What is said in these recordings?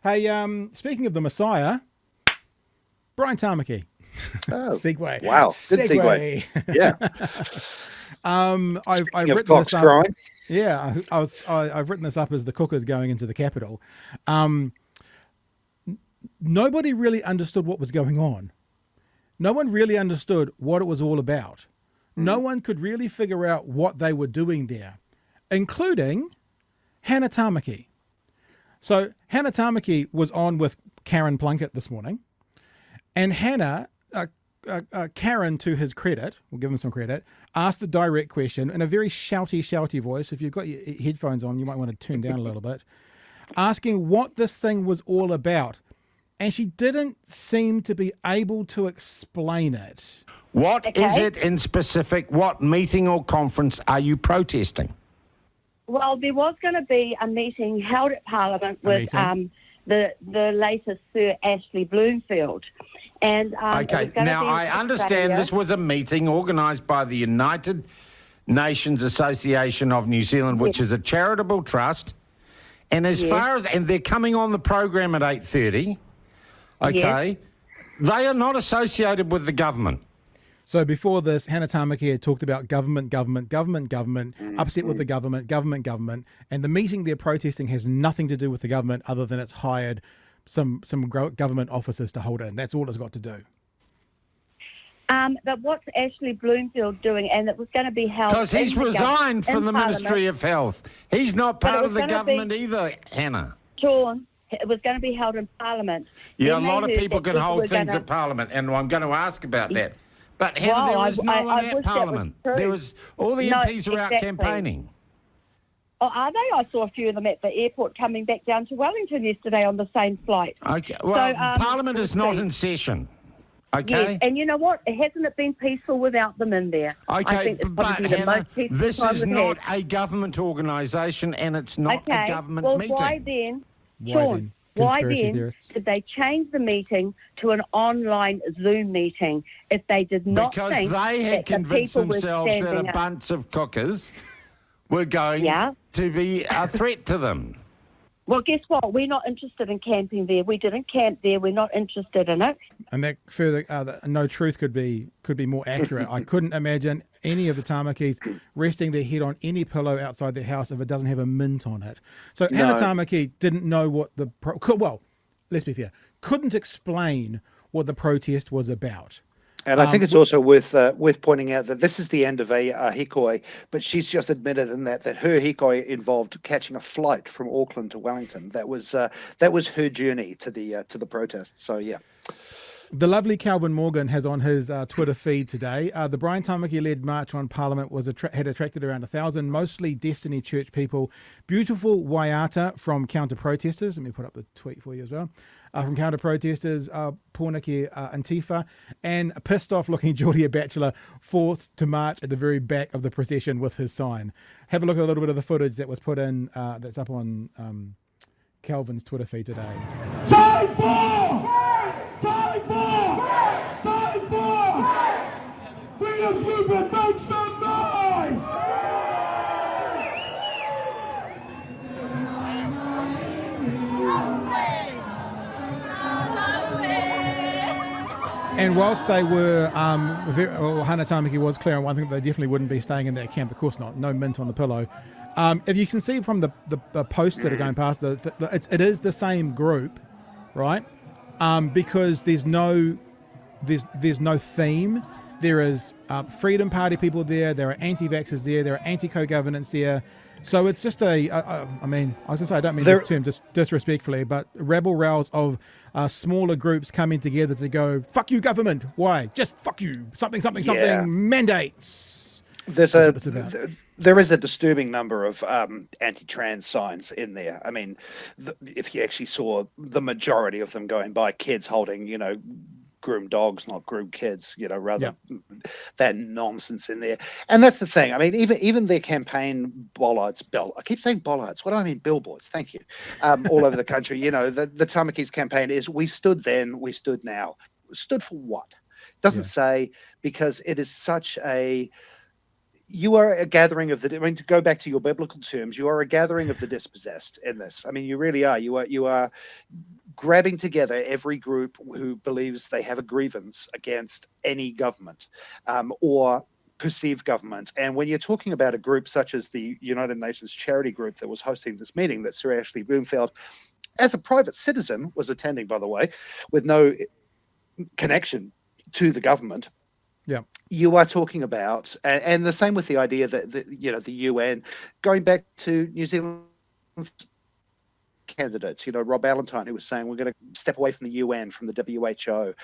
Hey, speaking of the Messiah, Brian Tamaki. Oh, Segue. wow. Good segue. Yeah. I've Speaking of written this cocks up. crowing. Yeah, I've written this up as the cookers going into the Capitol. Nobody really understood what was going on. No one really understood what it was all about. No one could really figure out what they were doing there, including Hannah Tamaki. So Hannah Tamaki was on with Karen Plunkett this morning, and Hannah, Karen, to his credit, we'll give him some credit, asked the direct question in a very shouty voice. If you've got your headphones on, you might want to turn down a little bit, asking what this thing was all about. And she didn't seem to be able to explain it. What is it in specific? What meeting or conference are you protesting? Well, there was going to be a meeting held at Parliament with the latest Sir Ashley Bloomfield. And okay, now I understand this was a meeting organised by the United Nations Association of New Zealand, which is a charitable trust. And as far as, and they're coming on the program at 8:30, okay, they are not associated with the government. So before this, Hannah Tamaki had talked about government, upset with the government, and the meeting they're protesting has nothing to do with the government other than it's hired some government officers to hold it in. That's all it's got to do. But what's Ashley Bloomfield doing? And it was going to be held... Because he's resigned from the Ministry of Health. He's not part of the government either, Hannah. Sean, it was going to be held in Parliament. Yeah, a lot of people can hold things at Parliament, and I'm going to ask about that. But Hannah, there was no one at Parliament. There was all the MPs are out campaigning. Oh, are they? I saw a few of them at the airport coming back down to Wellington yesterday on the same flight. Okay, well, Parliament is not in session. Okay. Yes, and you know what? Hasn't it been peaceful without them in there? Okay, but Hannah, this is not a government organisation, and it's not a government meeting. Why then, Sean? Why then did they change the meeting to an online Zoom meeting if they did not because think they had convinced themselves that a bunch of cookers were going to be a threat to them? Well, guess what? We're not interested in camping there. We didn't camp there. We're not interested in it. And that further, no truth could be more accurate. I couldn't imagine any of the Tamakis resting their head on any pillow outside their house if it doesn't have a mint on it. So Hannah Tamaki didn't know what let's be fair, couldn't explain what the protest was about. And I think it's also worth pointing out that this is the end of a hikoi, but she's just admitted in that her hikoi involved catching a flight from Auckland to Wellington. That was her journey to the protests. So yeah. The lovely Calvin Morgan has on his Twitter feed today, the Brian Tamaki-led march on Parliament had attracted around 1,000, mostly Destiny Church people. Beautiful waiata from counter-protesters. Let me put up the tweet for you as well. From counter-protesters, Pōneke Antifa, and a pissed-off-looking Georgia Bachelor forced to march at the very back of the procession with his sign. Have a look at a little bit of the footage that was put in, that's up on Calvin's Twitter feed today. Time for! Time for! Time for! Freedom's movement, make some noise! And whilst they were, Hannah Tamaki was clear on one thing, they definitely wouldn't be staying in that camp. Of course not. No mint on the pillow. If you can see from the posts that are going past, it is the same group, right? Because there's no theme. There is Freedom Party people there. There are anti-vaxxers there. There are anti-co-governance there. So it's just I was going to say, I don't mean this term just disrespectfully, but rabble-rouse of smaller groups coming together to go, fuck you, government. Why? Just fuck you. Something, mandates. There is a disturbing number of anti-trans signs in there. I mean, if you actually saw the majority of them going by, kids holding, groomed dogs, not groomed kids, rather that nonsense in there. And that's the thing. I mean, even their campaign bollards, I keep saying bollards. What do I mean? Billboards. Thank you. All over the country. The Tamaki's campaign is we stood then, we stood now. Stood for what? Doesn't say, because it is such a... You are a gathering of to go back to your biblical terms, you are a gathering of the dispossessed in this. I mean, you really are. You are grabbing together every group who believes they have a grievance against any government or perceived government. And when you're talking about a group such as the United Nations charity group that was hosting this meeting, that Sir Ashley Bloomfield, as a private citizen, was attending, by the way, with no connection to the government. Yeah. You are talking about, and the same with the idea that the UN, going back to New Zealand candidates, Rob Ballantyne, who was saying we're going to step away from the UN, from the WHO.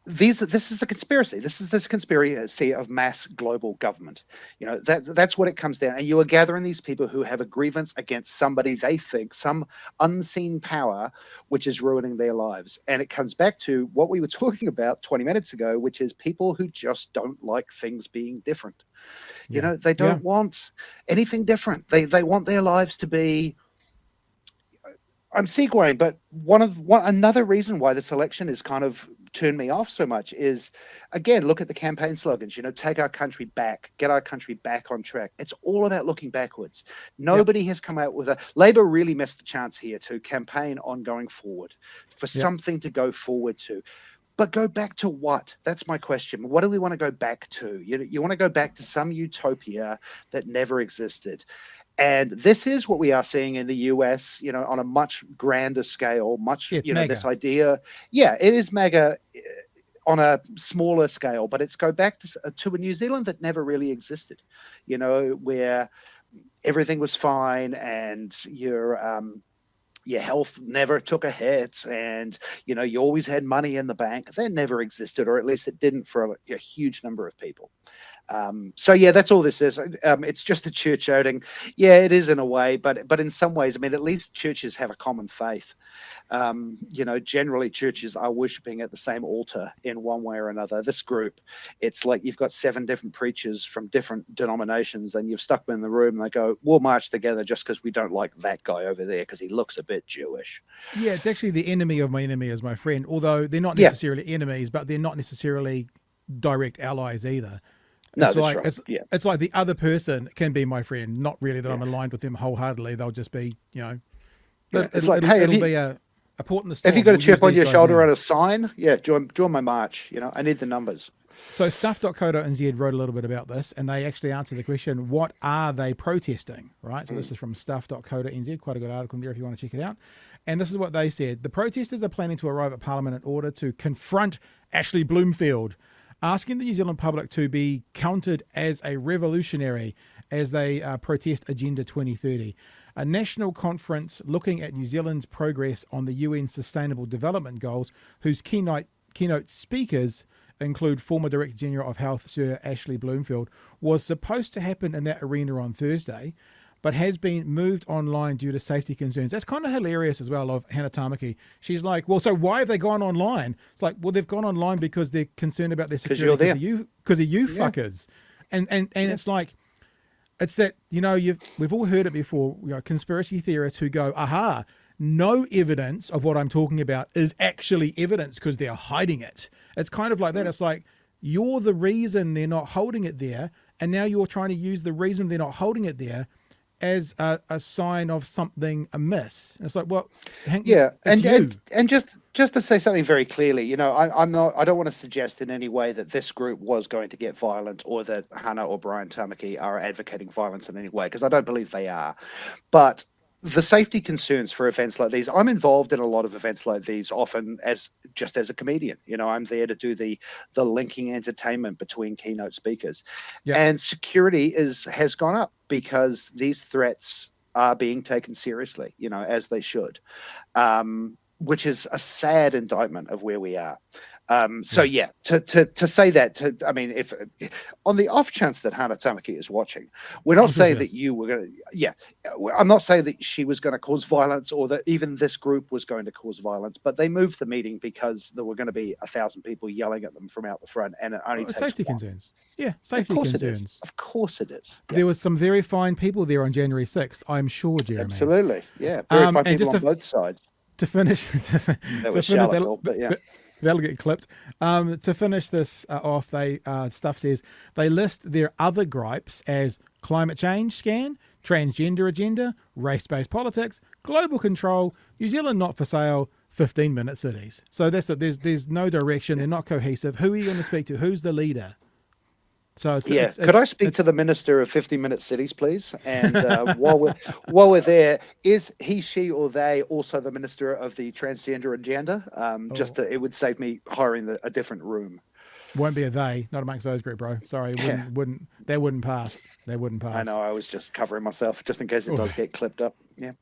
This is a conspiracy. This conspiracy of mass global government. That's what it comes down. And you are gathering these people who have a grievance against somebody they think, some unseen power, which is ruining their lives. And it comes back to what we were talking about 20 minutes ago, which is people who just don't like things being different. Yeah. They don't want anything different. They want their lives to be. I'm segueing, but another reason why this election has kind of turned me off so much is, again, look at the campaign slogans, take our country back, get our country back on track. It's all about looking backwards. Nobody has come out with Labor really missed the chance here to campaign on going forward, for something to go forward to. But go back to what? That's my question. What do we want to go back to? You want to go back to some utopia that never existed. And this is what we are seeing in the US, on a much grander scale, this idea. Yeah, it is MAGA on a smaller scale, but it's go back to a New Zealand that never really existed, where everything was fine and your health never took a hit, and you always had money in the bank. That never existed, or at least it didn't for a huge number of people. That's all this is. It's just a church outing. Yeah, it is in a way, but in some ways, at least churches have a common faith. Generally churches are worshiping at the same altar in one way or another. This group, it's like you've got 7 different preachers from different denominations, and you've stuck them in the room and they go, we'll march together just because we don't like that guy over there because he looks a bit Jewish. Yeah, it's actually the enemy of my enemy is my friend, although they're not necessarily enemies, but they're not necessarily direct allies either. No, it's like right. it's like the other person can be my friend, not really that I'm aligned with them wholeheartedly. They'll just be, it'll be a port in the storm. Have you got a chip on your shoulder and a sign? Yeah, join my march. I need the numbers. So stuff.co.nz wrote a little bit about this, and they actually answered the question, what are they protesting? Right. So this is from stuff.co.nz, quite a good article in there if you want to check it out. And this is what they said. The protesters are planning to arrive at Parliament in order to confront Ashley Bloomfield, asking the New Zealand public to be counted as a revolutionary as they protest Agenda 2030, a national conference looking at New Zealand's progress on the UN Sustainable Development Goals, whose keynote speakers include former Director General of Health Sir Ashley Bloomfield, was supposed to happen in that arena on Thursday, but has been moved online due to safety concerns. That's kind of hilarious as well of Hannah Tamaki. She's like, well, so why have they gone online? It's like, well, they've gone online because they're concerned about their security because of you fuckers. And it's like, it's that, we've all heard it before, conspiracy theorists who go, aha, no evidence of what I'm talking about is actually evidence because they're hiding it. It's kind of like that. It's like, you're the reason they're not holding it there, and now you're trying to use the reason they're not holding it there as a sign of something amiss. It's like, well, and just to say something very clearly, I don't want to suggest in any way that this group was going to get violent, or that Hannah or Brian Tamaki are advocating violence in any way, because I don't believe they are. But the safety concerns for events like these, I'm involved in a lot of events like these, often as a comedian. I'm there to do the linking entertainment between keynote speakers. And security has gone up because these threats are being taken seriously, as they should, which is a sad indictment of where we are. To say that, if on the off chance that Hannah Tamaki is watching, we're not saying that you were going to, I'm not saying that she was going to cause violence, or that even this group was going to cause violence, but they moved the meeting because there were going to be 1,000 people yelling at them from out the front, and it only takes safety one. concerns. Yeah, safety concerns. Of course it is. There was some very fine people there on January 6th, I'm sure, Jeremy. Absolutely, yeah. Very fine people on both sides. To finish, That was shallow, but yeah. That'll get clipped. To finish this off, they stuff says they list their other gripes as climate change scan, transgender agenda, race-based politics, global control, New Zealand not for sale, 15-minute cities. So that's it. There's no direction. They're not cohesive. Who are you going to speak to? Who's the leader? So could I speak to the Minister of 15-minute cities, please? And while we're there, is he, she, or they also the Minister of the transgender agenda? It would save me hiring a different room. Won't be a they, not amongst those group, bro. Sorry, that wouldn't pass. They wouldn't pass. I know. I was just covering myself just in case it does get clipped up. Yeah.